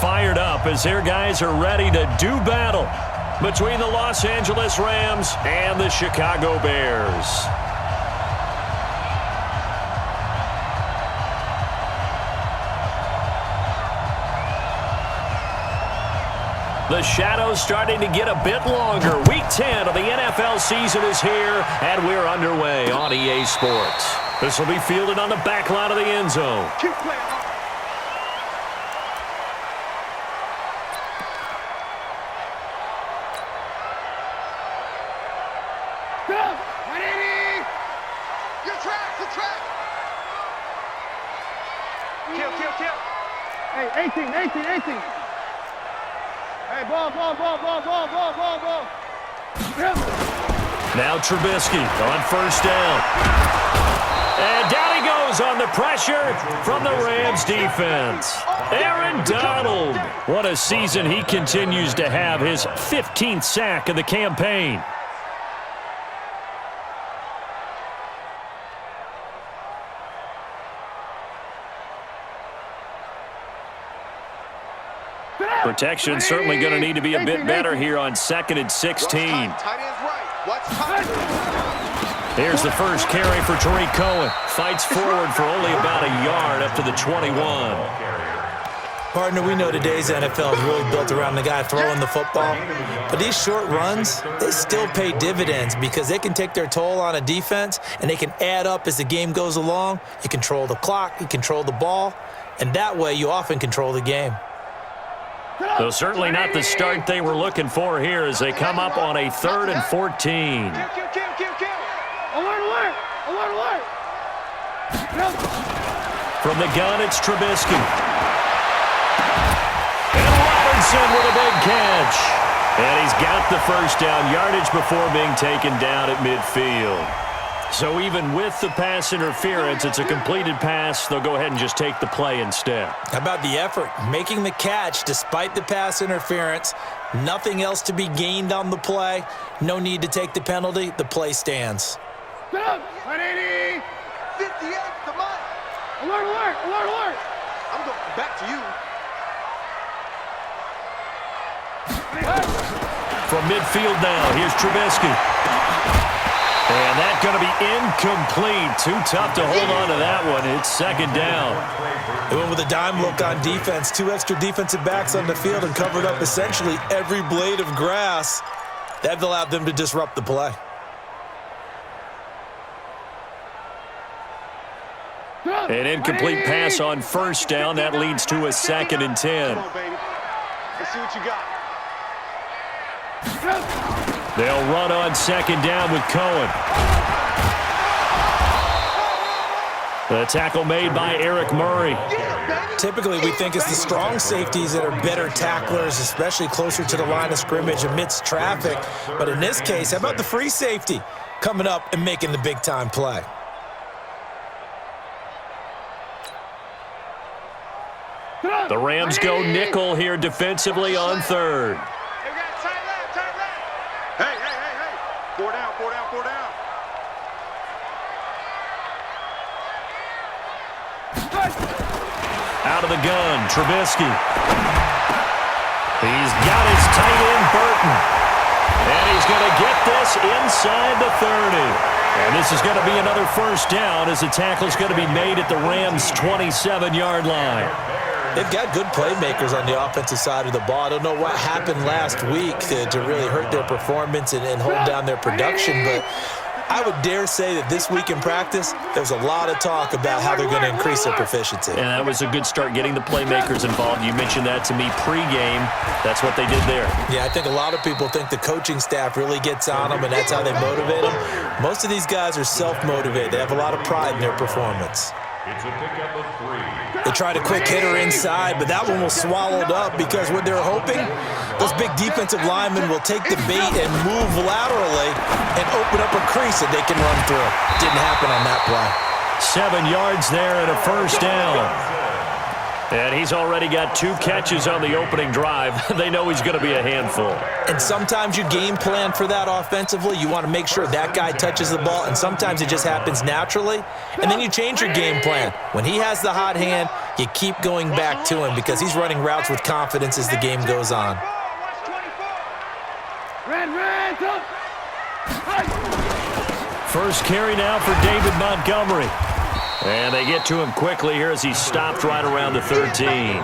fired up as their guys are ready to do battle between the Los Angeles Rams and the Chicago Bears. The shadow's starting to get a bit longer. Week 10 of the NFL season is here, and we're underway on EA Sports. This will be fielded on the back line of the end zone. Keep playing. Hey, 18. Hey, ball. Now Trubisky on first down. And down he goes on the pressure from the Rams defense. Aaron Donald. What a season he continues to have. His 15th sack of the campaign. Protection certainly going to need to be a bit better here on 2nd and 16. Here's the first carry for Tariq Cohen. Fights forward for only about a yard up to the 21. Partner, we know today's NFL is really built around the guy throwing the football. But these short runs, they still pay dividends because they can take their toll on a defense and they can add up as the game goes along. You control the clock, you control the ball, and that way you often control the game. Though certainly not the start they were looking for here as they come up on a 3rd and 14. Alert! From the gun, it's Trubisky. And Robinson with a big catch. And he's got the first down yardage before being taken down at midfield. So even with the pass interference, it's a completed pass. They'll go ahead and just take the play instead. How about the effort? Making the catch despite the pass interference. Nothing else to be gained on the play. No need to take the penalty. The play stands. 180. 58, come on. Alert. I'm going back to you. From midfield now, here's Trubisky. And that's going to be incomplete. Too tough to hold on to that one. It's 2nd down. They went with a dime look on defense. 2 extra defensive backs on the field and covered up essentially every blade of grass. That allowed them to disrupt the play. An incomplete pass on first down. That leads to a 2nd and 10. Come on, baby. Let's see what you got. They'll run on 2nd down with Cohen. The tackle made by Eric Murray. Typically, we think it's the strong safeties that are better tacklers, especially closer to the line of scrimmage amidst traffic. But in this case, how about the free safety coming up and making the big-time play? The Rams go nickel here defensively on 3rd. Hey. 4 down. Out of the gun, Trubisky. He's got his tight end, Burton. And he's going to get this inside the 30. And this is going to be another first down as the tackle's going to be made at the Rams' 27-yard line. They've got good playmakers on the offensive side of the ball. I don't know what happened last week to really hurt their performance and hold down their production, but I would dare say that this week in practice, there's a lot of talk about how they're going to increase their proficiency. And that was a good start, getting the playmakers involved. You mentioned that to me pregame. That's what they did there. Yeah, I think a lot of people think the coaching staff really gets on them, and that's how they motivate them. Most of these guys are self-motivated. They have a lot of pride in their performance. It's a pickup of 3. They tried a quick hitter inside, but that one was swallowed up because what they're hoping, those big defensive linemen will take the bait and move laterally and open up a crease that they can run through. Didn't happen on that play. 7 yards there and a first down. And he's already got 2 catches on the opening drive. They know he's going to be a handful. And sometimes you game plan for that offensively. You want to make sure that guy touches the ball, and sometimes it just happens naturally. And then you change your game plan. When he has the hot hand, you keep going back to him because he's running routes with confidence as the game goes on. Red, up. First carry now for David Montgomery. And they get to him quickly here as he stopped right around the 13.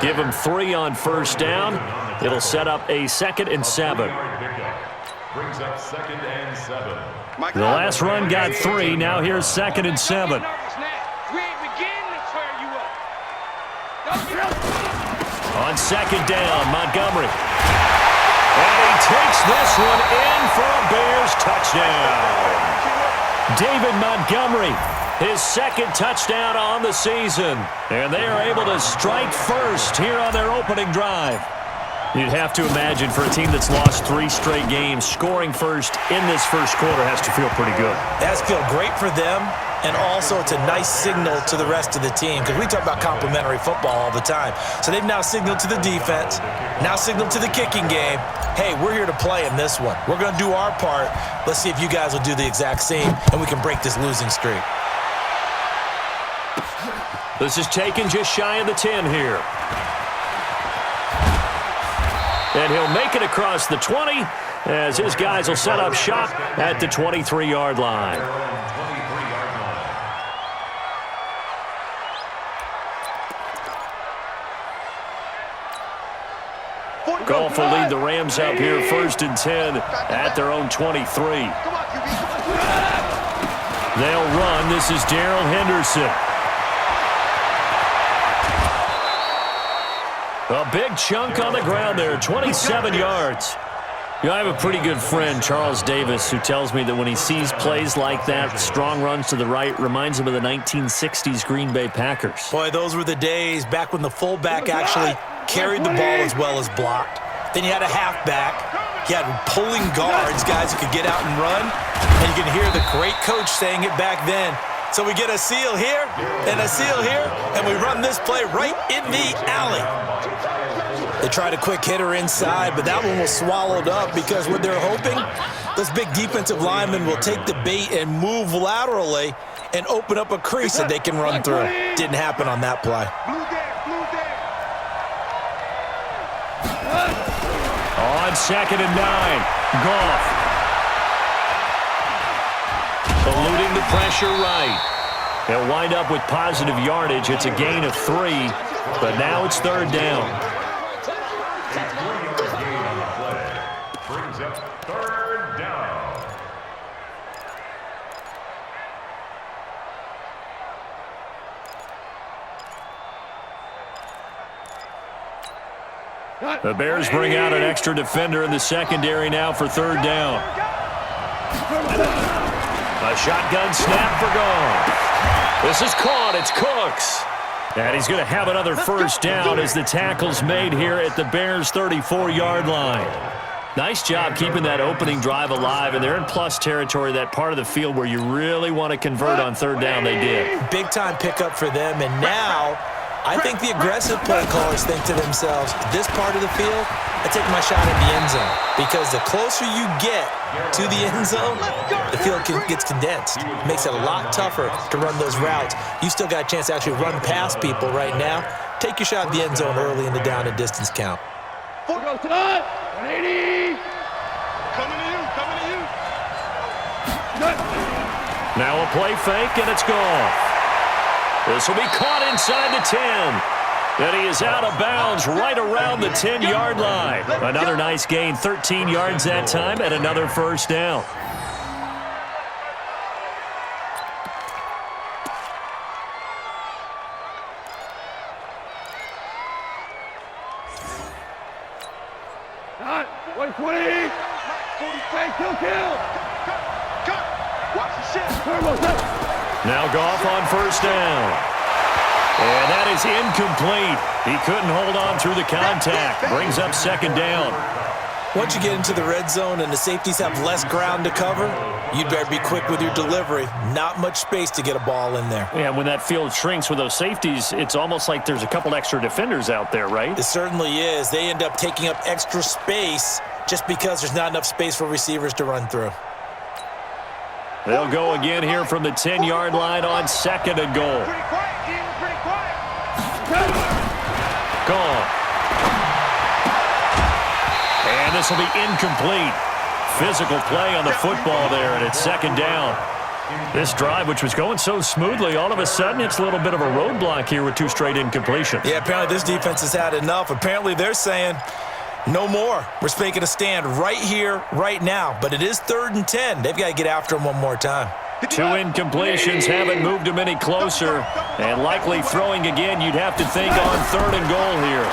Give him 3 on first down. It'll set up a 2nd and 7. Brings up 2nd and 7. The last run got 3. Now here's 2nd and 7. On 2nd down, Montgomery. And he takes this one in for a Bears touchdown. David Montgomery, his 2nd touchdown on the season. And they are able to strike first here on their opening drive. You'd have to imagine for a team that's lost 3 straight games, scoring first in this first quarter has to feel pretty good. It has to feel great for them, and also it's a nice signal to the rest of the team because we talk about complementary football all the time. So they've now signaled to the defense, now signaled to the kicking game, hey, we're here to play in this one. We're going to do our part. Let's see if you guys will do the exact same, and we can break this losing streak. This is taken just shy of the 10 here. And he'll make it across the 20 as his guys will set up shop at the 23-yard line. Goff will lead the Rams up here 1st and 10 at their own 23. They'll run. This is Darrell Henderson. A big chunk on the ground there, 27 yards. You know, I have a pretty good friend, Charles Davis, who tells me that when he sees plays like that, strong runs to the right, reminds him of the 1960s Green Bay Packers. Boy, those were the days back when the fullback actually carried the ball as well as blocked. Then you had a halfback. You had pulling guards, guys who could get out and run. And you can hear the great coach saying it back then. So we get a seal here and a seal here, and we run this play right in the alley. They tried a quick hitter inside, but that one was swallowed up because what they're hoping, those big defensive linemen will take the bait and move laterally and open up a crease that they can run through. Didn't happen on that play. On 2nd and 9, Goff. Eluding the pressure right. He'll wind up with positive yardage. It's a gain of 3, but now it's 3rd down. Brings up 3rd down. The Bears bring out an extra defender in the secondary now for 3rd down. A shotgun snap for Goff. This is caught. It's Cooks. And he's going to have another 1st down as the tackle's made here at the Bears' 34-yard line. Nice job keeping that opening drive alive, and they're in plus territory, that part of the field where you really want to convert on 3rd down. They did. Big-time pickup for them, and now I think the aggressive play callers think to themselves, this part of the field, I take my shot at the end zone. Because the closer you get to the end zone, the field gets condensed. It makes it a lot tougher to run those routes. You still got a chance to actually run past people right now. Take your shot at the end zone early in the down and distance count. 180. Coming to you. Now a play fake, and it's Goff. This will be caught inside the 10. And he is out of bounds right around the 10-yard line. Another nice gain, 13 yards that time, and another 1st down. Cut. 120. Kill. Cut. Watch the shift. Turbo, set. Now Goff on 1st down. And that is incomplete. He couldn't hold on through the contact. Brings up 2nd down. Once you get into the red zone and the safeties have less ground to cover, you'd better be quick with your delivery. Not much space to get a ball in there. Yeah, when that field shrinks with those safeties, it's almost like there's a couple extra defenders out there, right? It certainly is. They end up taking up extra space just because there's not enough space for receivers to run through. They'll go again here from the 10-yard line on 2nd and goal. Pretty quiet, team. Pretty quiet. Gone. And this will be incomplete. Physical play on the football there, and it's second down. This drive, which was going so smoothly, all of a sudden it's a little bit of a roadblock here with 2 straight incompletions. Yeah, apparently this defense has had enough. Apparently they're saying no more. We're making a stand right here, right now. But it is 3rd and 10. They've got to get after him one more time. 2 incompletions haven't moved him any closer. And likely throwing again, you'd have to think on 3rd and goal here.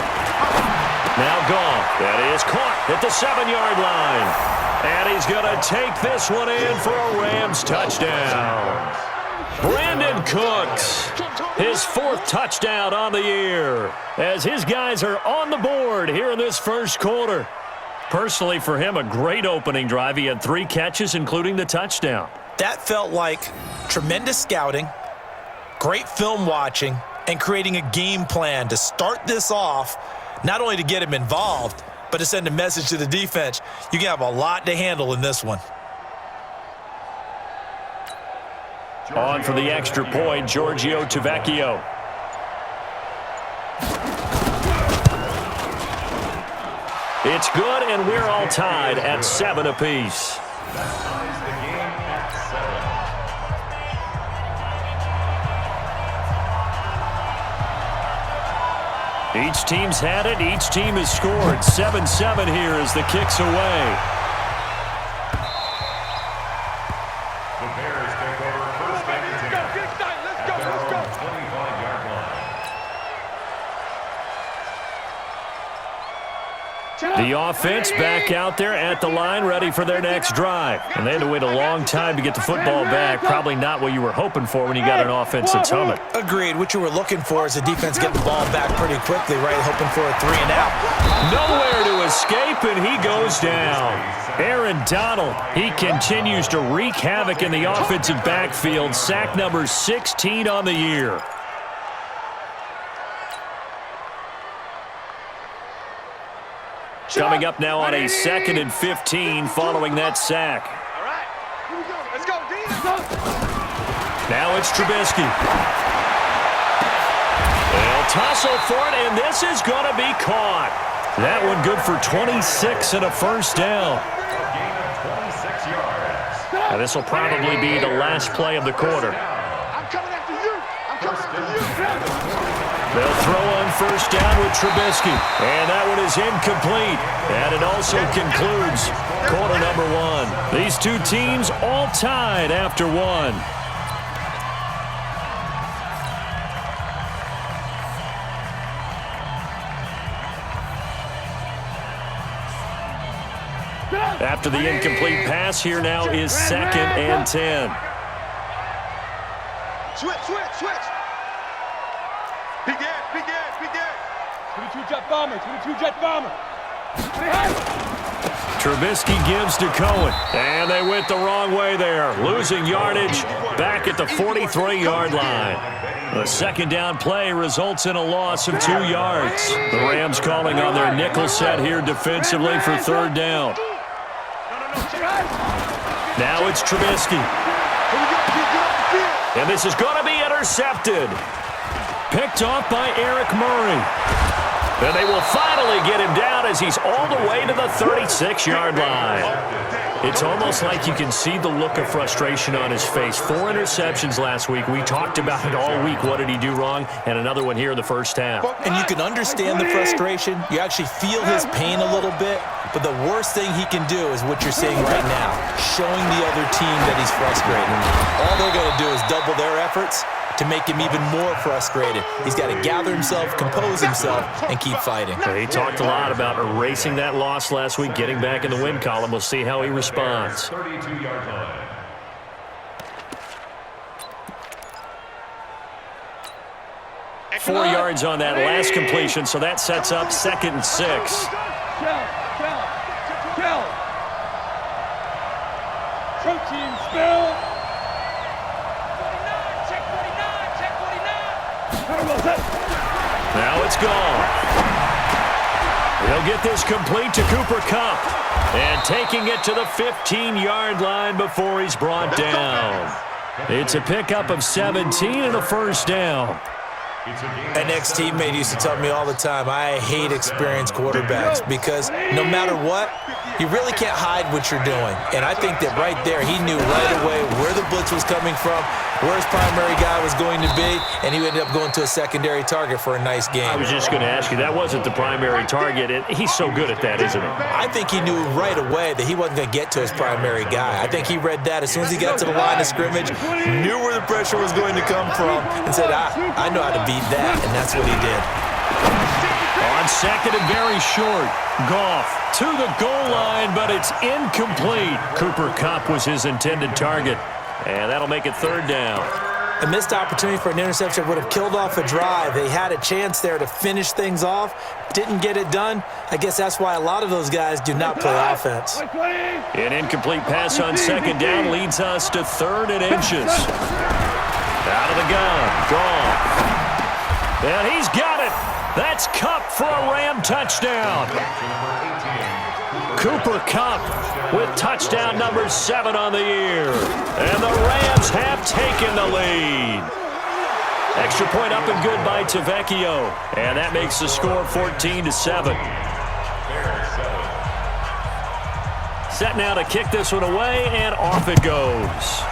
Now gone. That is caught at the 7-yard line. And he's going to take this one in for a Rams touchdown. Brandon Cooks, his 4th touchdown on the year, as his guys are on the board here in this first quarter. Personally, for him, a great opening drive. He had 3 catches, including the touchdown. That felt like tremendous scouting, great film watching, and creating a game plan to start this off, not only to get him involved, but to send a message to the defense. You can have a lot to handle in this one. On for the extra point, Giorgio Tavecchio. It's good, and we're all tied at 7 apiece. Each team's had it. Each team has scored. 7-7 here as the kick's away. The Bears take over first and 10. Let's go. 25-yard line. The offense back out there at the line, ready for their next drive. And they had to wait a long time to get the football back. Probably not what you were hoping for when you got an offense that's humming. Agreed. What you were looking for is the defense getting the ball back pretty quickly, right? Hoping for a 3 and out. Nowhere to escape, and he goes down. Aaron Donald, he continues to wreak havoc in the offensive backfield. Sack number 16 on the year. Coming up now on a 2nd and 15 following that sack. All right. Here we go. Let's go, D. Now it's Trubisky. They'll tussle for it, and this is going to be caught. That one good for 26 and a first down. Gain of 26 yards. Now this will probably be the last play of the quarter. I'm coming after you. I'm coming after you. They'll throw on first down with Trubisky. And that one is incomplete. And it also concludes quarter number 1. These 2 teams all tied after 1. After the incomplete pass, here now is 2nd and 10. Switch. Big gas. 22 jet bomber. Trubisky gives to Cohen. And they went the wrong way there. Losing yardage back at the 43-yard line. The 2nd down play results in a loss of 2 yards. The Rams calling on their nickel set here defensively for 3rd down. Now it's Trubisky. And this is going to be intercepted. Picked off by Eric Murray. And they will finally get him down as he's all the way to the 36-yard line. It's almost like you can see the look of frustration on his face. 4 interceptions last week. We talked about it all week. What did he do wrong? And another one here in the first half. And you can understand the frustration. You actually feel his pain a little bit. But the worst thing he can do is what you're seeing right now, showing the other team that he's frustrated. All they're going to do is double their efforts to make him even more frustrated. He's got to gather himself, compose himself, and keep fighting. He talked a lot about erasing that loss last week, getting back in the win column. We'll see how he responds. 32-yard line. Four yards on that last completion, so that sets up 2nd and 6. Kill. Protein spill. 49, check 49. Now it's gone. He'll get this complete to Cooper Kupp. And taking it to the 15-yard line before he's brought down. It's a pickup of 17 and a first down. An ex-teammate used to tell me all the time, I hate experienced quarterbacks because no matter what, you really can't hide what you're doing. And I think that right there, he knew right away where the blitz was coming from, where his primary guy was going to be, and he ended up going to a secondary target for a nice game. I was just going to ask you, that wasn't the primary target. He's so good at that, isn't he? I think he knew right away that he wasn't going to get to his primary guy. I think he read that as soon as he got to the line of scrimmage, knew where the pressure was going to come from, and said, I know how to beat that, and that's what he did. On second and very short, Goff to the goal line, but it's incomplete. Cooper Kupp was his intended target, and that'll make it third down. A missed opportunity for an interception would have killed off a drive. They had a chance there to finish things off, didn't get it done. I guess that's why a lot of those guys do not play offense. An incomplete pass on second down leads us to third and inches. Out of the gun, Goff. And he's got it. That's Kupp for a Ram touchdown. Cooper Kupp with touchdown number 7 on the year. And the Rams have taken the lead. Extra point up and good by Tavecchio. And that makes the score 14-7. Set now to kick this one away, and off it goes.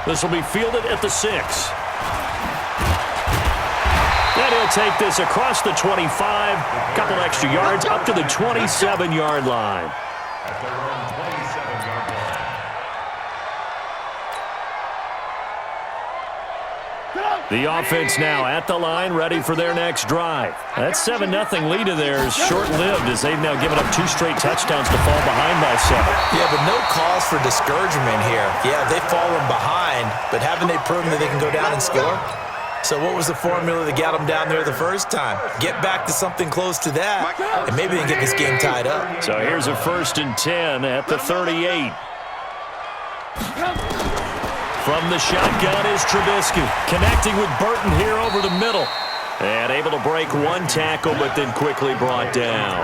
This will be fielded at the 6. And he'll take this across the 25, couple extra yards up to the 27-yard line. The offense now at the line, ready for their next drive. That 7-0 lead of theirs short-lived as they've now given up 2 straight touchdowns to fall behind by 7. Yeah, but no cause for discouragement here. Yeah, they've fallen behind, but haven't they proven that they can go down and score? So what was the formula that got them down there the first time? Get back to something close to that, and maybe they can get this game tied up. So here's a 1st and 10 at the 38. From the shotgun is Trubisky, connecting with Burton here over the middle. And able to break 1 tackle, but then quickly brought down.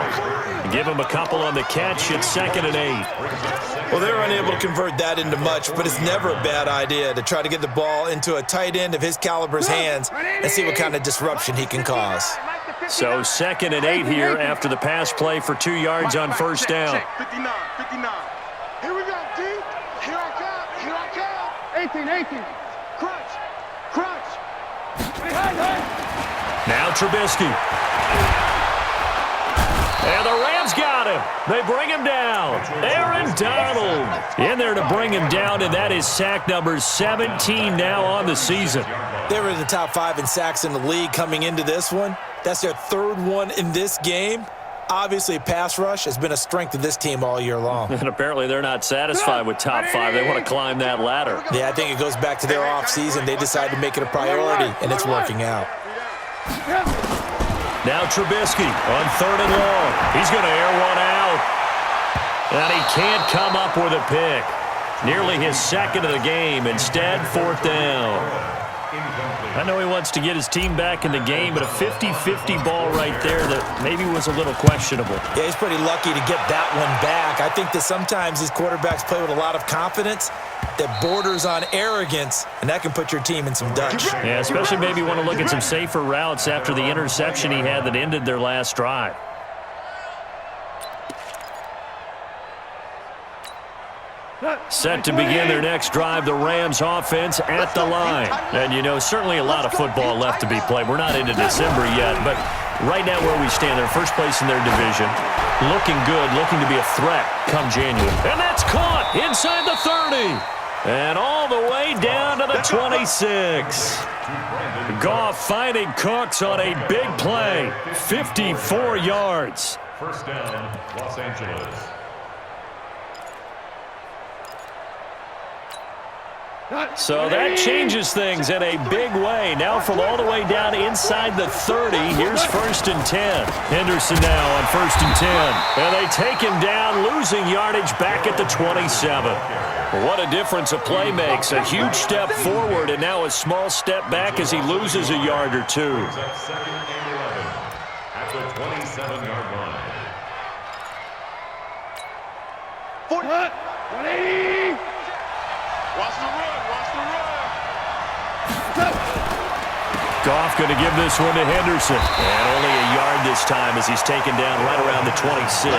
Give him a couple on the catch. It's 2nd and 8. Well, they were unable to convert that into much, but it's never a bad idea to try to get the ball into a tight end of his caliber's hands and see what kind of disruption he can cause. So 2nd and 8 here after the pass play for 2 yards on first down. 59. Here we go, D. Here I come. 18. Crunch. Now Trubisky. And the Rams got him. They bring him down. Aaron Donald in there to bring him down, and that is sack number 17 now on the season. They were in the top 5 in sacks in the league coming into this one. That's their 3rd one in this game. Obviously, pass rush has been a strength of this team all year long. And apparently they're not satisfied with top 5. They want to climb that ladder. Yeah, I think it goes back to their offseason. They decided to make it a priority, and it's working out. Now Trubisky on 3rd and long. He's going to air one out. And he can't come up with a pick. Nearly his 2nd of the game. Instead, 4th down. I know he wants to get his team back in the game, but a 50-50 ball right there that maybe was a little questionable. Yeah, he's pretty lucky to get that one back. I think that sometimes these quarterbacks play with a lot of confidence that borders on arrogance, and that can put your team in some dutch. Yeah, especially maybe want to look at some safer routes after the interception he had that ended their last drive. Set to begin their next drive, the Rams offense at the line. And, you know, certainly a lot of football left to be played. We're not into December yet, but right now where we stand, they're first place in their division. Looking good, looking to be a threat come January. And that's caught inside the 30. And all the way down to the 26. Goff finding Cooks on a big play. 54 yards. First down, Los Angeles. So that changes things in a big way. Now from all the way down inside the 30, here's 1st and 10. Henderson now on 1st and 10. And they take him down, losing yardage back at the 27. What a difference a play makes. A huge step forward and now a small step back as he loses a yard or 2. 2nd and 11 at the 27-yard line. 40. 180. Watch the run. Goff going to give this one to Henderson. And only a yard this time as he's taken down right around the 26.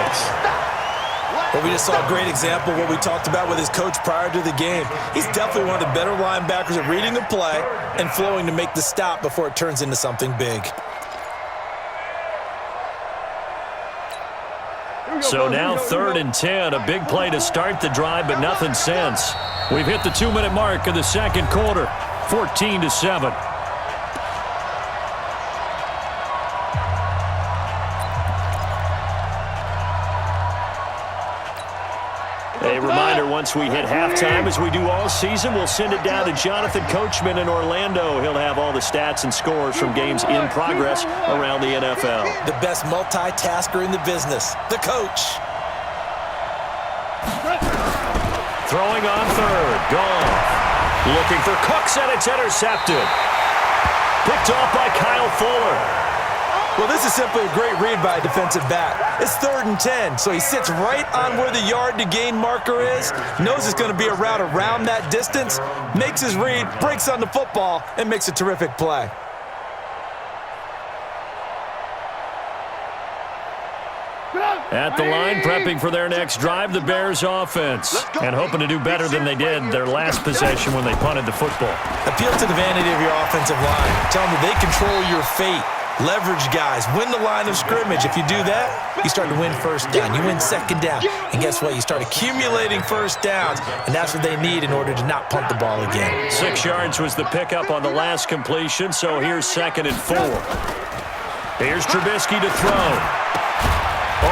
Well, we just saw a great example of what we talked about with his coach prior to the game. He's definitely one of the better linebackers at reading the play and flowing to make the stop before it turns into something big. So now 3rd and 10, a big play to start the drive, but nothing since. We've hit the 2-minute mark of the second quarter, 14-7. A reminder, once we hit halftime, as we do all season, we'll send it down to Jonathan Coachman in Orlando. He'll have all the stats and scores from games in progress around the NFL. The best multitasker in the business, the coach. Throwing on 3rd, Goff. Looking for Cooks, and it's intercepted. Picked off by Kyle Fuller. Well, this is simply a great read by a defensive back. It's 3rd and 10, so he sits right on where the yard-to-gain marker is, knows it's going to be a route around that distance, makes his read, breaks on the football, and makes a terrific play. At the line, prepping for their next drive, the Bears offense, and hoping to do better than they did their last possession when they punted the football. Appeal to the vanity of your offensive line. Tell them that they control your fate. Leverage guys. Win the line of scrimmage. If you do that, you start to win first down. You win second down. And guess what? You start accumulating first downs, and that's what they need in order to not punt the ball again. 6 yards was the pickup on the last completion, so here's 2nd and 4. Here's Trubisky to throw.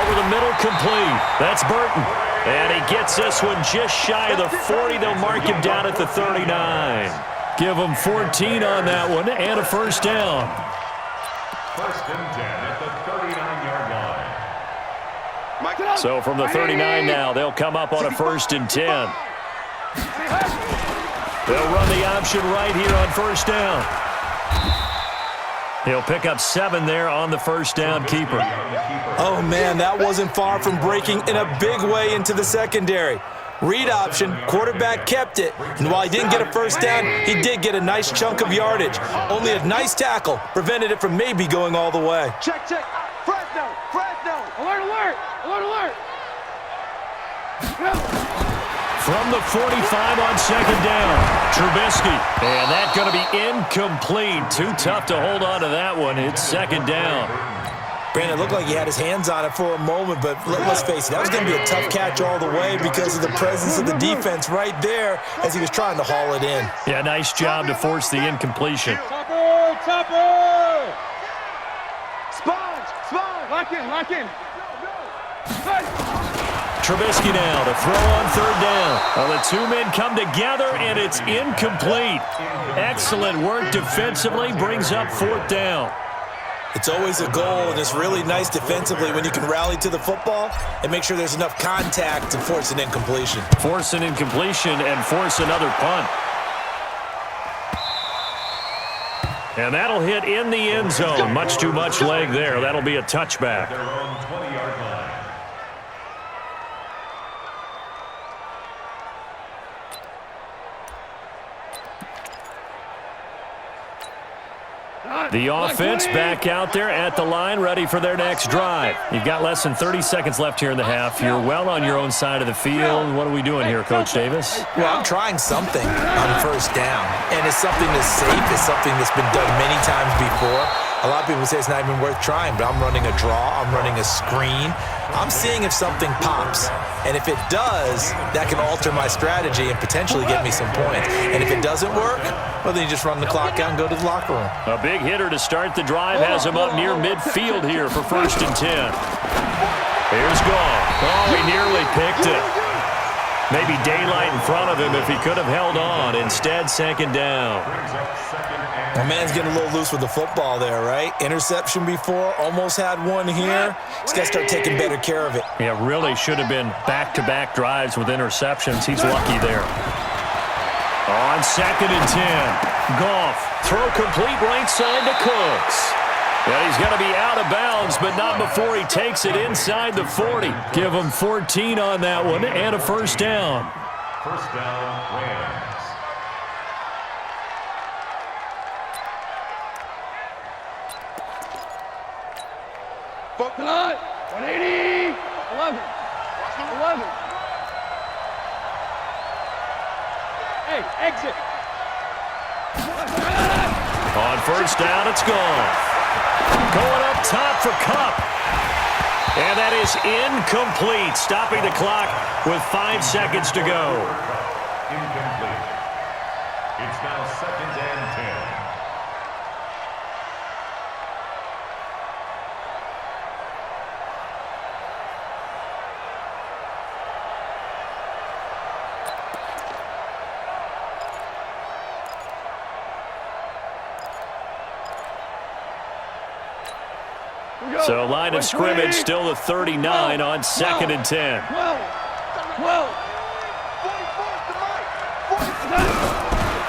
Over the middle, complete. That's Burton. And he gets this one just shy of the 40. They'll mark him down at the 39. Give him 14 on that one and a first down. 1st and 10 at the 39-yard line. So from the 39 now, they'll come up on a 1st and 10. They'll run the option right here on 1st down. He'll pick up 7 there on the first down keeper. Oh, man, that wasn't far from breaking in a big way into the secondary. Read option, quarterback kept it, and while he didn't get a first down, he did get a nice chunk of yardage. Only a nice tackle prevented it from maybe going all the way. Check, check. Fresno, Fresno. Alert, alert, alert, alert. From the 45 on 2nd down, Trubisky. And that's going to be incomplete. Too tough to hold on to that one. It's 2nd down. Brandon, it looked like he had his hands on it for a moment, but let's face it, that was going to be a tough catch all the way because of the presence of the defense right there as he was trying to haul it in. Yeah, nice job to force the incompletion. Topper, Topper. Sponge, sponge. Lock in, lock in. Trubisky now to throw on 3rd down. Well, the 2 men come together, and it's incomplete. Excellent work defensively, brings up 4th down. It's always a goal, and it's really nice defensively when you can rally to the football and make sure there's enough contact to force an incompletion. Force an incompletion and force another punt. And that'll hit in the end zone. Much too much leg there. That'll be a touchback. Their own 20-yard line. The offense back out there at the line, ready for their next drive. You've got less than 30 seconds left here in the half. You're well on your own side of the field. What are we doing here, Coach Davis? Well, I'm trying something on 1st down, and it's something that's safe. It's something that's been done many times before. A lot of people say it's not even worth trying, but I'm running a draw. I'm running a screen. I'm seeing if something pops. And if it does, that can alter my strategy and potentially get me some points. And if it doesn't work, well, then you just run the clock out and go to the locker room. A big hitter to start the drive has him up near midfield here for 1st and 10. Here's Goff. Oh, he nearly picked it. Maybe daylight in front of him if he could have held on. Instead, 2nd down. My man's getting a little loose with the football there, right? Interception before, almost had one here. He's got to start taking better care of it. Yeah, really should have been back-to-back drives with interceptions. He's lucky there. On 2nd and 10, Goff, throw complete right side to Cooks. Yeah, he's going to be out of bounds, but not before he takes it inside the 40. Give him 14 on that one and a first down. 1st down, Rams. Come on. 180. 11. 11. Hey, exit. On first down, it's gone. Going up top for Kupp. And that is incomplete, stopping the clock with 5 seconds to go. Incomplete. It's now 2nd and 10. So line of scrimmage still the 39 on 2nd and 10. 12.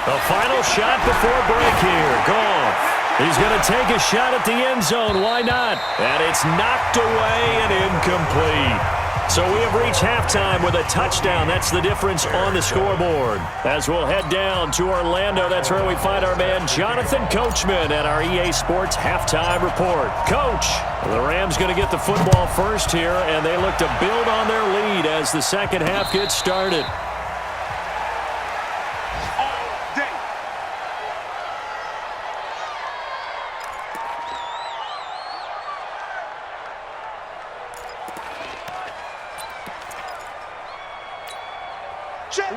The final shot before break here. Goff. He's going to take a shot at the end zone. Why not? And it's knocked away and incomplete. So we have reached halftime with a touchdown. That's the difference on the scoreboard. As we'll head down to Orlando, that's where we find our man Jonathan Coachman at our EA Sports Halftime Report. Coach, the Rams going to get the football first here, and they look to build on their lead as the second half gets started.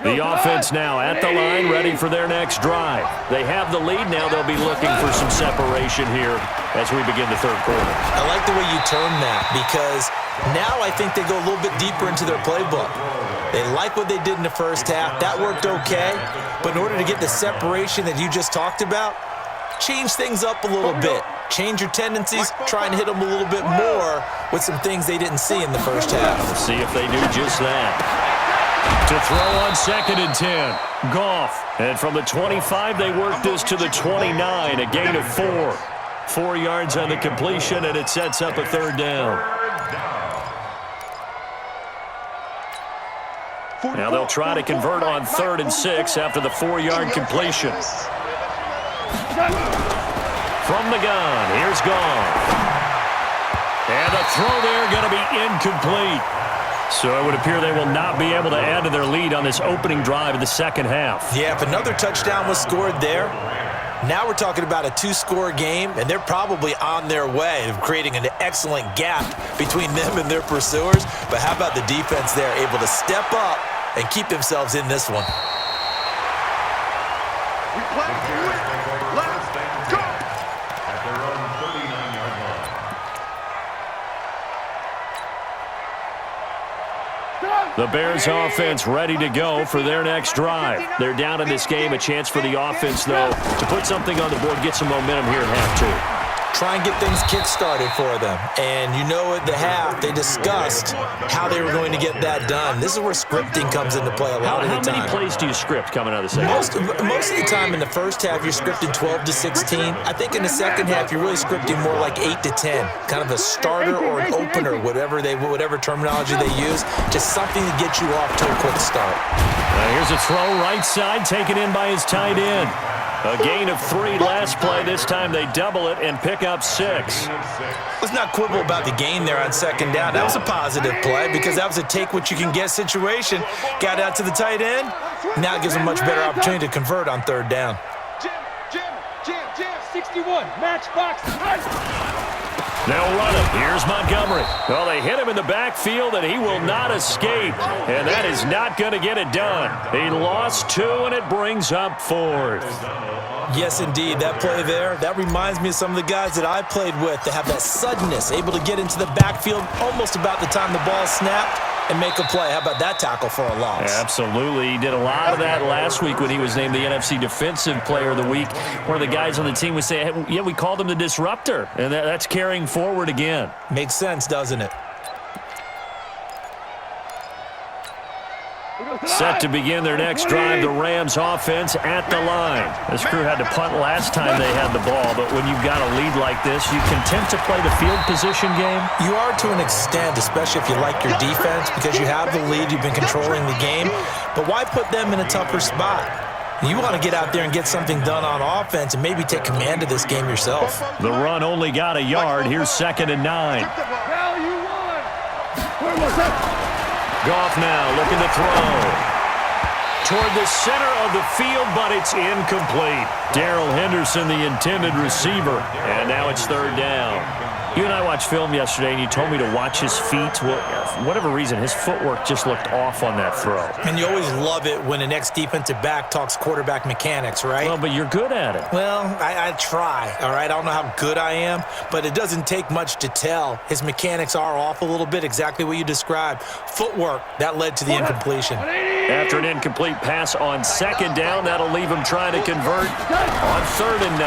The offense now at the line, ready for their next drive. They have the lead now. They'll be looking for some separation here as we begin the third quarter. I like the way you term that because now I think they go a little bit deeper into their playbook. They like what they did in the first half. That worked okay. But in order to get the separation that you just talked about, change things up a little bit. Change your tendencies, try and hit them a little bit more with some things they didn't see in the first half. We'll see if they do just that. To throw on 2nd and 10. Goff. And from the 25, they work this to the 29, a gain of 4. 4 yards on the completion, and it sets up a third down. Now they'll try to convert on 3rd and 6 after the 4-yard completion. From the gun, here's Goff. And the throw there going to be incomplete. So it would appear they will not be able to add to their lead on this opening drive of the second half. Yeah, if another touchdown was scored there, now we're talking about a 2-score game, and they're probably on their way of creating an excellent gap between them and their pursuers. But how about the defense there, able to step up and keep themselves in this one? Let's go! At their own 39-yard line. The Bears offense ready to go for their next drive. They're down in this game. A chance for the offense, though, to put something on the board, get some momentum here at half two. Try and get things kick-started for them. And you know at the half, they discussed how they were going to get that done. This is where scripting comes into play a lot of the time. How many plays do you script coming out of the second half? Most of the time in the first half, you're scripting 12 to 16. I think in the second half, you're really scripting more like 8 to 10. Kind of a starter or an opener, whatever terminology they use. Just something to get you off to a quick start. Here's a throw right side, taken in by his tight end. A gain of 3 last play. This time they double it and pick up 6. Let's not quibble about the gain there on second down. That was a positive play because that was a take-what-you-can-get situation. Got out to the tight end. Now it gives them a much better opportunity to convert on third down. Jam, 61, matchbox, They'll run it. Here's Montgomery. Well, they hit him in the backfield, and he will not escape. And that is not going to get it done. He lost 2, and it brings up 4th. Yes, indeed. That play there, that reminds me of some of the guys that I played with that have that suddenness, able to get into the backfield almost about the time the ball snapped and make a play. How about that tackle for a loss? Absolutely. He did a lot of that last week when he was named the NFC Defensive Player of the Week. One of the guys on the team would say, hey, yeah, we called him the disruptor, and that's carrying forward again. Makes sense, doesn't it? Set to begin their next drive, the Rams offense at the line. This crew had to punt last time they had the ball, but when you've got a lead like this, you content to play the field position game? You are to an extent, especially if you like your defense, because you have the lead, you've been controlling the game. But why put them in a tougher spot? You want to get out there and get something done on offense and maybe take command of this game yourself. The run only got a yard. Here's 2nd and 9. Goff now looking to throw. Toward the center of the field, but it's incomplete. Darrell Henderson, the intended receiver. And now it's third down. You and I watched film yesterday, and you told me to watch his feet. Well, for whatever reason, his footwork just looked off on that throw. And you always love it when an ex-defensive back talks quarterback mechanics, right? Well, but you're good at it. Well, I try, all right? I don't know how good I am, but it doesn't take much to tell. His mechanics are off a little bit, exactly what you described. Footwork, that led to the incompletion. After an incomplete pass on second down, that'll leave him trying to convert on 3rd and 9.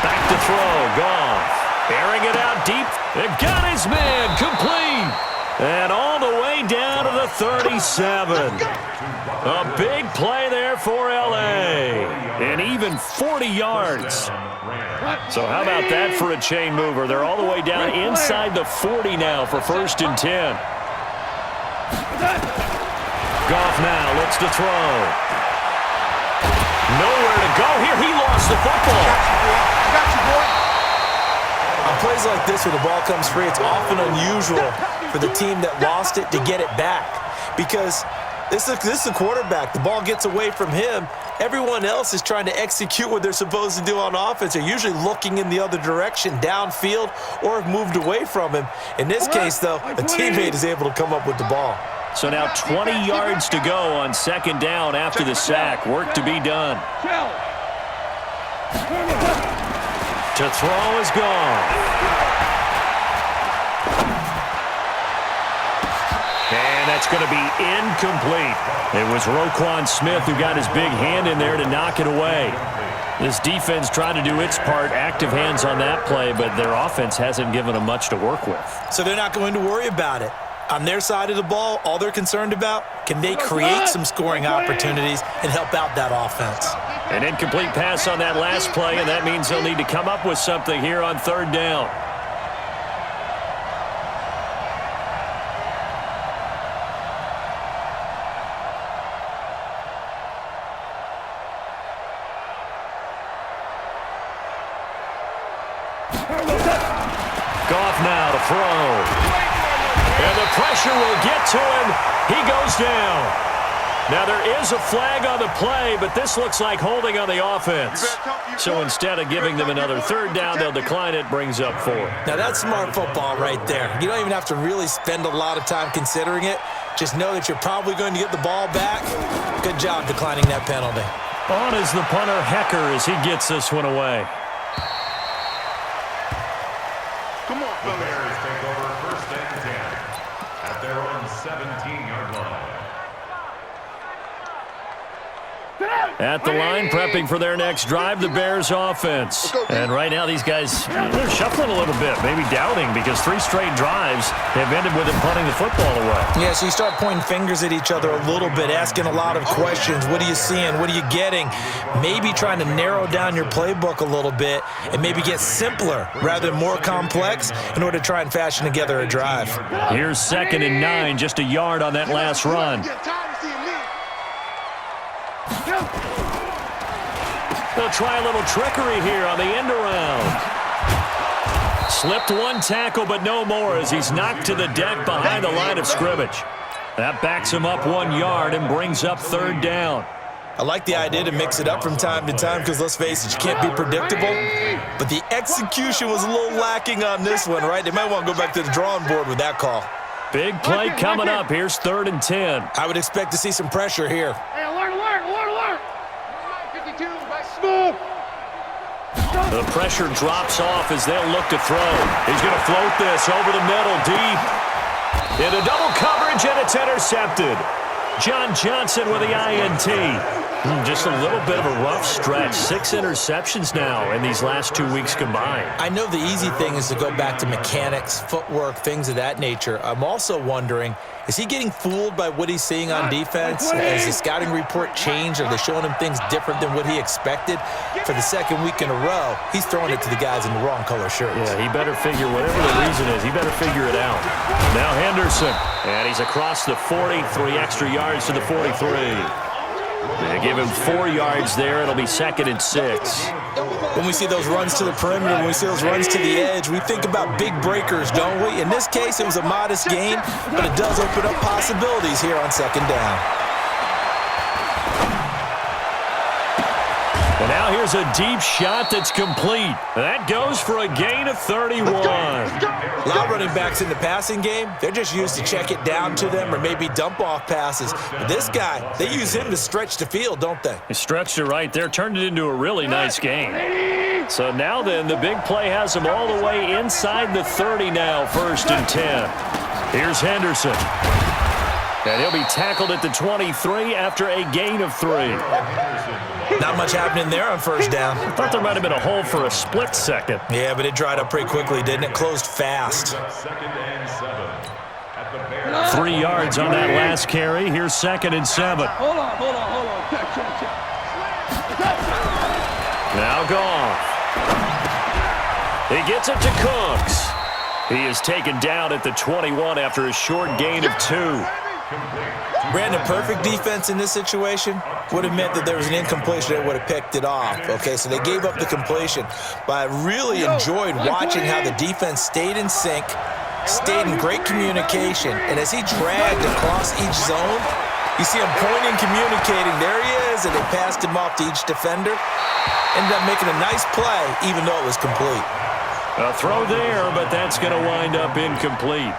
Back to throw, Goff. Airing it out deep. They got his man complete. And all the way down to the 37. A big play there for L.A. And even 40 yards. So how about that for a chain mover? They're all the way down inside the 40 now for 1st and 10. Goff now looks to throw. Nowhere to go here. He lost the football. I got you, boy. On plays like this where the ball comes free, it's often unusual for the team that lost it to get it back. Because this is the quarterback. The ball gets away from him. Everyone else is trying to execute what they're supposed to do on offense. They're usually looking in the other direction, downfield, or have moved away from him. In this case, though, a teammate is able to come up with the ball. So now 20 yards to go on 2nd down after the sack. Work to be done. To throw is gone. And that's going to be incomplete. It was Roquan Smith who got his big hand in there to knock it away. This defense tried to do its part, active hands on that play, but their offense hasn't given them much to work with. So they're not going to worry about it. On their side of the ball, all they're concerned about, can they create some scoring opportunities and help out that offense? An incomplete pass on that last play, and that means they'll need to come up with something here on 3rd down. Goff now to throw. And the pressure will get to him. He goes down. Now, there is a flag on the play, but this looks like holding on the offense. So instead of giving them another 3rd down, they'll decline it, brings up 4. Now, that's smart football right there. You don't even have to really spend a lot of time considering it. Just know that you're probably going to get the ball back. Good job declining that penalty. On is the punter, Hecker, as he gets this one away. Come on, The fellas. Bears take over 1st and 10 at their own 17-yard line. At the line, prepping for their next drive, the Bears offense. And right now, these guys, they're shuffling a little bit, maybe doubting, because 3 straight drives have ended with them punting the football away. Yeah, so you start pointing fingers at each other a little bit, asking a lot of questions. What are you seeing? What are you getting? Maybe trying to narrow down your playbook a little bit and maybe get simpler rather than more complex in order to try and fashion together a drive. Here's 2nd and 9, just a yard on that last run. Get tired of seeing me. They'll try a little trickery here on the end around. Slipped one tackle, but no more as he's knocked to the deck behind the line of scrimmage. That backs him up 1 yard and brings up 3rd down. I like the idea to mix it up from time to time because, let's face it, you can't be predictable. But the execution was a little lacking on this one, right? They might want to go back to the drawing board with that call. Big play coming up. Here's 3rd and 10. I would expect to see some pressure here. Hey, alert, alert, alert, alert! 52, back smooth. The pressure drops off as they'll look to throw. He's going to float this over the middle, deep. Into double coverage, and it's intercepted. John Johnson with the INT. Just a little bit of a rough stretch. 6 interceptions now in these last 2 weeks combined. I know the easy thing is to go back to mechanics, footwork, things of that nature. I'm also wondering, is he getting fooled by what he's seeing on defense? Has the scouting report changed? Are they showing him things different than what he expected? For the 2nd week in a row, he's throwing it to the guys in the wrong color shirts. Yeah, he better figure, whatever the reason is, he better figure it out. Now Henderson, and he's across the 40, 3 extra yards to the 43. They give him 4 yards there. It'll be 2nd and 6. When we see those runs to the perimeter, when we see those runs to the edge, we think about big breakers, don't we? In this case, it was a modest gain, but it does open up possibilities here on 2nd down. And now here's a deep shot that's complete. That goes for a gain of 31. A lot of running backs in the passing game, they're just used to check it down to them or maybe dump off passes. But this guy, they use him to stretch the field, don't they? He stretched it right there, turned it into a really nice gain. So now then, the big play has him all the way inside the 30 now, 1st and 10. Here's Henderson. And he'll be tackled at the 23 after a gain of 3. Not much happening there on 1st down. I thought there might have been a hole for a split second. Yeah, but it dried up pretty quickly, didn't it? Closed fast. 3 yards on that last carry. Here's 2nd and 7. Hold on. Check. Now Goff. He gets it to Cooks. He is taken down at the 21 after a short gain of 2. Brandon, perfect defense in this situation would have meant that there was an incompletion that would have picked it off. Okay, so they gave up the completion. But I really enjoyed watching how the defense stayed in sync, stayed in great communication, and as he dragged across each zone, you see him pointing, communicating. There he is, and they passed him off to each defender. Ended up making a nice play, even though it was complete. A throw there, but that's going to wind up incomplete.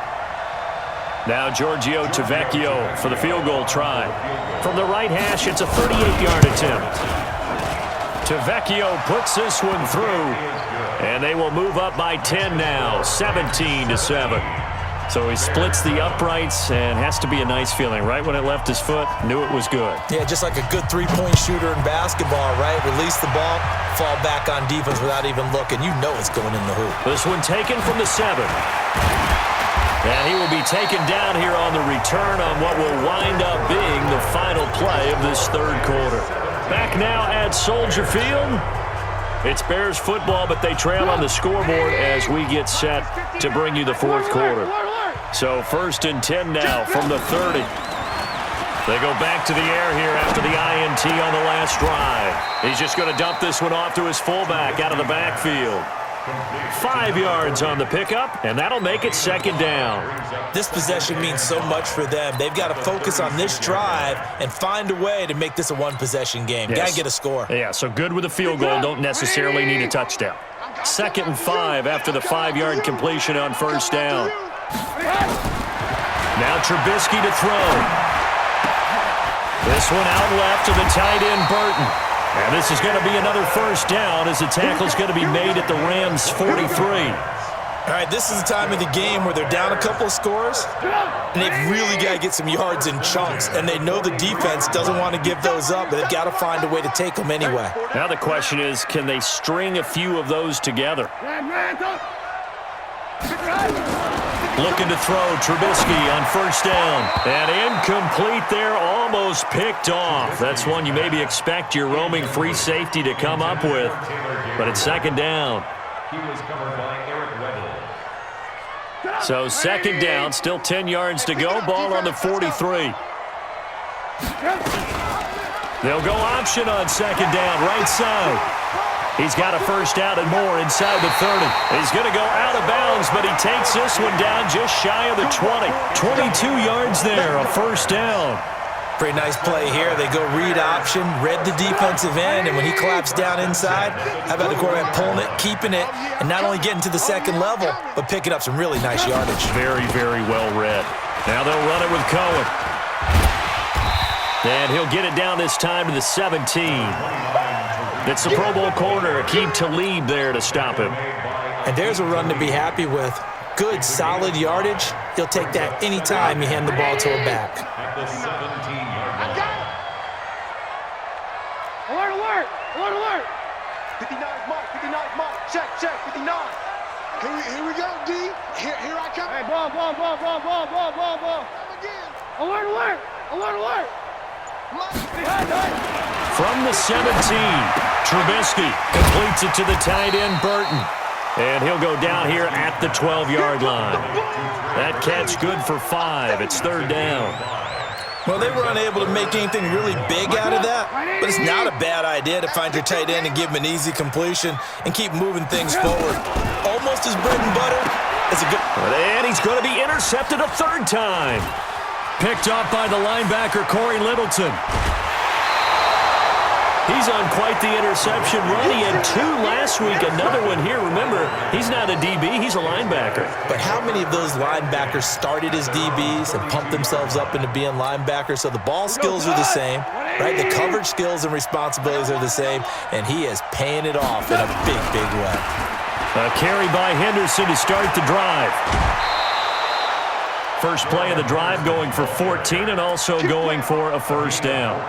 Now Giorgio Tavecchio for the field goal try. From the right hash, it's a 38-yard attempt. Tavecchio puts this one through, and they will move up by 10 now, 17-7. So he splits the uprights, and has to be a nice feeling. Right when it left his foot, knew it was good. Yeah, just like a good three-point shooter in basketball, right? Release the ball, fall back on defense without even looking. You know it's going in the hoop. This one taken from the 7. And he will be taken down here on the return on what will wind up being the final play of this 3rd quarter. Back now at Soldier Field. It's Bears football, but they trail on the scoreboard as we get set to bring you the 4th quarter. So 1st and 10 now from the 30. They go back to the air here after the INT on the last drive. He's just going to dump this one off to his fullback out of the backfield. 5 yards on the pickup, and that'll make it 2nd down. This possession means so much for them. They've got to focus on this drive and find a way to make this a one-possession game. Yes. Got to get a score. Yeah, so good with a field goal. Don't necessarily need a touchdown. 2nd and 5 after the 5-yard completion on 1st down. Now Trubisky to throw. This one out left to the tight end, Burton. And this is going to be another 1st down as the tackle's going to be made at the Rams' 43. All right, this is the time of the game where they're down a couple of scores, and they've really got to get some yards in chunks, and they know the defense doesn't want to give those up, but they've got to find a way to take them anyway. Now the question is, can they string a few of those together? Looking to throw, Trubisky on 1st down. And incomplete there, almost picked off. That's one you maybe expect your roaming free safety to come up with. But it's 2nd down. He was covered by Eric Weddle. So 2nd down, still 10 yards to go. Ball on the 43. They'll go option on 2nd down, right side. He's got a 1st down and more inside the 30. He's going to go out of bounds, but he takes this one down just shy of the 20. 22 yards there, a 1st down. Pretty nice play here. They go read option, read the defensive end, and when he claps down inside, how about the quarterback pulling it, keeping it, and not only getting to the 2nd level, but picking up some really nice yardage. Very, very well read. Now they'll run it with Cohen. And he'll get it down this time to the 17. It's the Pro Bowl corner, Aqib Talib there to stop him. And there's a run to be happy with. Good, solid yardage. He'll take that anytime you hand the ball to a back. At the 17-yard line. Alert! 59 Mike, 59 Mike. Check, 59. Here we go, D. Here I come. Hey, ball. Again. Alert! From the 17, Trubisky completes it to the tight end, Burton. And he'll go down here at the 12-yard line. That catch good for 5. It's 3rd down. Well, they were unable to make anything really big out of that, but it's not a bad idea to find your tight end and give him an easy completion and keep moving things forward. Almost his bread and butter. It's a good... And he's going to be intercepted a third time. Picked up by the linebacker, Corey Littleton. He's on quite the interception run. He had 2 last week, another one here. Remember, he's not a DB, he's a linebacker. But how many of those linebackers started as DBs and pumped themselves up into being linebackers? So the ball skills are the same, right? The coverage skills and responsibilities are the same, and he is paying it off in a big, big way. A carry by Henderson to start the drive. First play of the drive going for 14 and also going for a first down.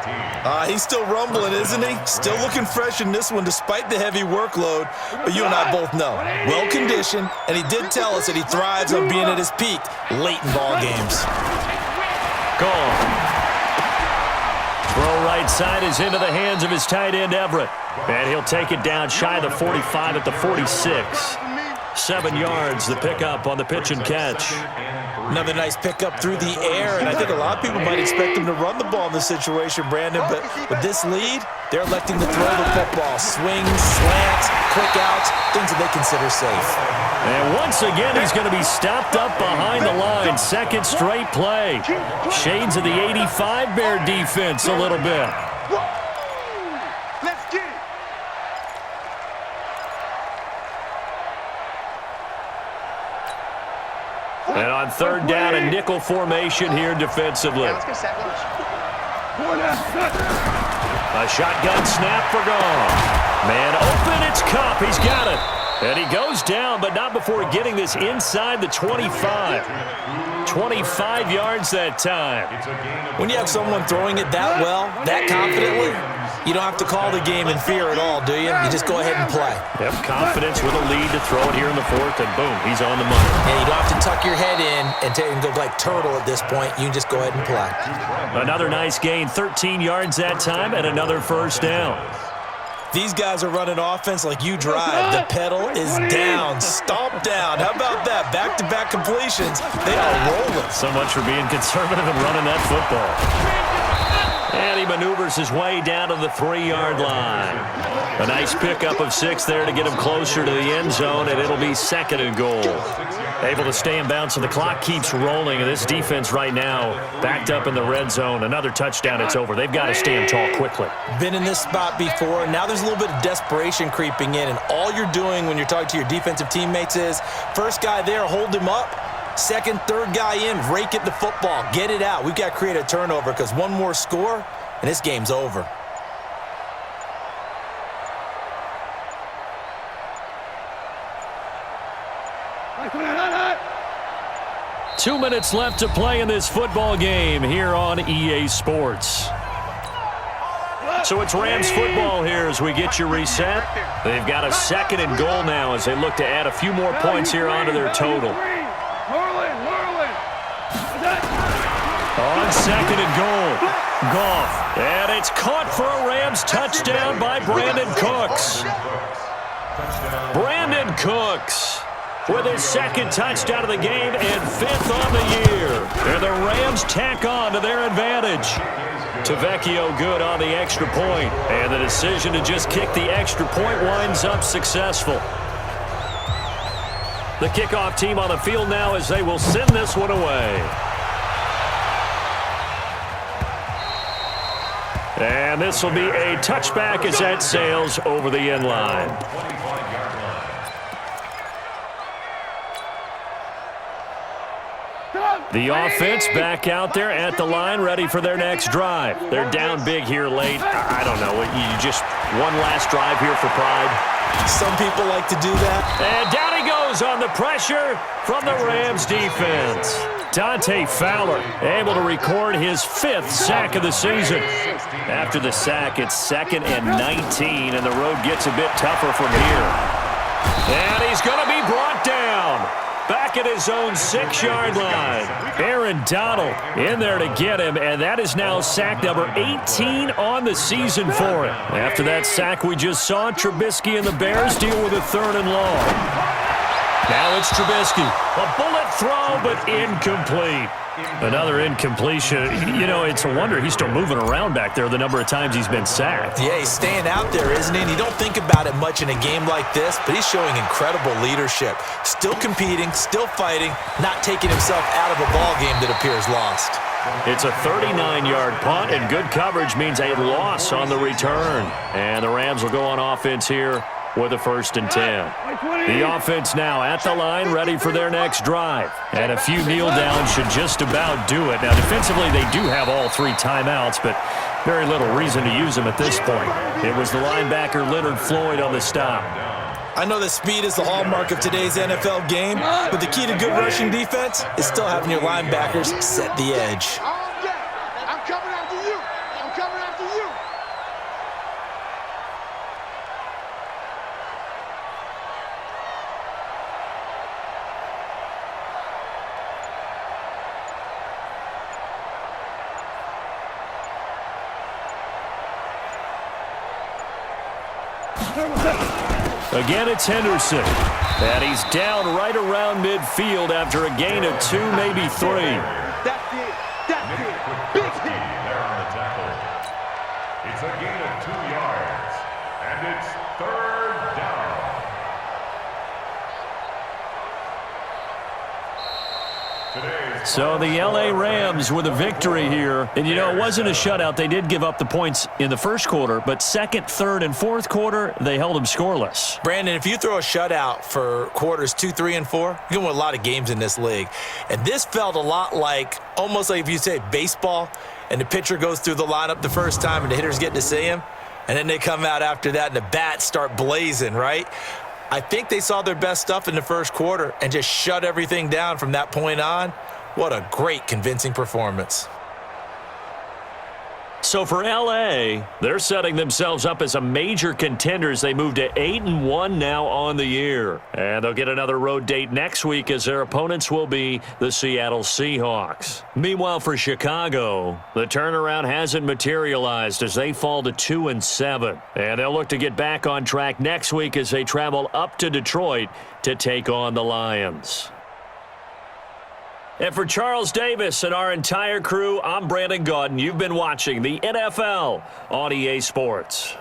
He's still rumbling, isn't he? Still looking fresh in this one despite the heavy workload. But you and I both know, well-conditioned, and he did tell us that he thrives on being at his peak late in ball games. Gone. Throw right side is into the hands of his tight end, Everett. And he'll take it down shy of the 45 at the 46. 7 yards, the pickup on the pitch and catch. Another nice pickup through the air, and I think a lot of people might expect him to run the ball in this situation, Brandon, but with this lead, they're electing to throw the football. Swings, slants, quick outs, things that they consider safe. And once again, he's going to be stopped up behind the line. Second straight play. Shades of the 85 Bear defense a little bit. Let's get it. And on third down, a nickel formation here defensively. A shotgun snap for Goff. Man open, it's Kupp. He's got it. And he goes down, but not before getting this inside the 25. 25 yards that time. When you have someone throwing it that well, that confidently, you don't have to call the game in fear at all, do you? You just go ahead and play. Yep, confidence with a lead to throw it here in the fourth, and boom, he's on the money. And you don't have to tuck your head in and go like turtle at this point. You can just go ahead and play. Another nice gain, 13 yards that time, and another first down. These guys are running offense like you drive. The pedal is down, stomp down. How about that? Back-to-back completions. They are rolling. So much for being conservative and running that football. And he maneuvers his way down to the 3-yard line. A nice pickup of 6 there to get him closer to the end zone, and it'll be 2nd and goal. Able to stay in bounds, so the clock keeps rolling, and this defense right now backed up in the red zone. Another touchdown, it's over. They've got to stand tall quickly. Been in this spot before. Now there's a little bit of desperation creeping in, and all you're doing when you're talking to your defensive teammates is first guy there, hold him up. Second, third guy in, rake at the football. Get it out. We've got to create a turnover because one more score, and this game's over. Two minutes left to play in this football game here on EA Sports. So it's Rams football here as we get you reset. They've got a 2nd and goal now as they look to add a few more points here onto their total. On 2nd and goal, Goff. And it's caught for a Rams touchdown by Brandon Cooks. Brandon Cooks with his 2nd touchdown of the game and 5th on the year. And the Rams tack on to their advantage. Tavecchio good on the extra point. And the decision to just kick the extra point winds up successful. The kickoff team on the field now as they will send this one away. And this will be a touchback as that sails over the end line. The offense back out there at the line, ready for their next drive. They're down big here late. I don't know. You just one last drive here for pride. Some people like to do that. And down he goes on the pressure from the Rams defense. Dante Fowler able to record his 5th sack of the season. After the sack, it's 2nd and 19, and the road gets a bit tougher from here. And he's going to be brought down. Back at his own 6-yard line. Aaron Donald in there to get him, and that is now sack number 18 on the season for him. After that sack we just saw, Trubisky and the Bears deal with a 3rd and long. Now it's Trubisky. A bullet throw, but incomplete. Another incompletion. You know, it's a wonder he's still moving around back there the number of times he's been sacked. Yeah, he's staying out there, isn't he? And you don't think about it much in a game like this, but he's showing incredible leadership. Still competing, still fighting, not taking himself out of a ball game that appears lost. It's a 39-yard punt, and good coverage means a loss on the return. And the Rams will go on offense here with a 1st and 10. The offense now at the line, ready for their next drive. And a few kneel downs should just about do it. Now, defensively, they do have all 3 timeouts, but very little reason to use them at this point. It was the linebacker Leonard Floyd on the stop. I know that speed is the hallmark of today's NFL game, but the key to good rushing defense is still having your linebackers set the edge. I'm coming after you. I'm coming after you. Again, it's Henderson. And he's down right around midfield after a gain of 2, maybe 3. That's it. That's it. Big hit. There on the tackle. It's a gain of 2 yards. And it's 3rd down. So the L.A. Rams with a victory here. And, you know, it wasn't a shutout. They did give up the points in the first quarter, but second, third, and fourth quarter, they held them scoreless. Brandon, if you throw a shutout for quarters 2, 3, and 4, you're going to win a lot of games in this league. And this felt a lot like, almost like if you say baseball, and the pitcher goes through the lineup the first time and the hitters get to see him, and then they come out after that and the bats start blazing, right? I think they saw their best stuff in the first quarter and just shut everything down from that point on. What a great, convincing performance. So for L.A., they're setting themselves up as a major contender as they move to 8-1 now on the year. And they'll get another road date next week as their opponents will be the Seattle Seahawks. Meanwhile, for Chicago, the turnaround hasn't materialized as they fall to 2-7. And they'll look to get back on track next week as they travel up to Detroit to take on the Lions. And for Charles Davis and our entire crew, I'm Brandon Gaudin. You've been watching the NFL on EA Sports.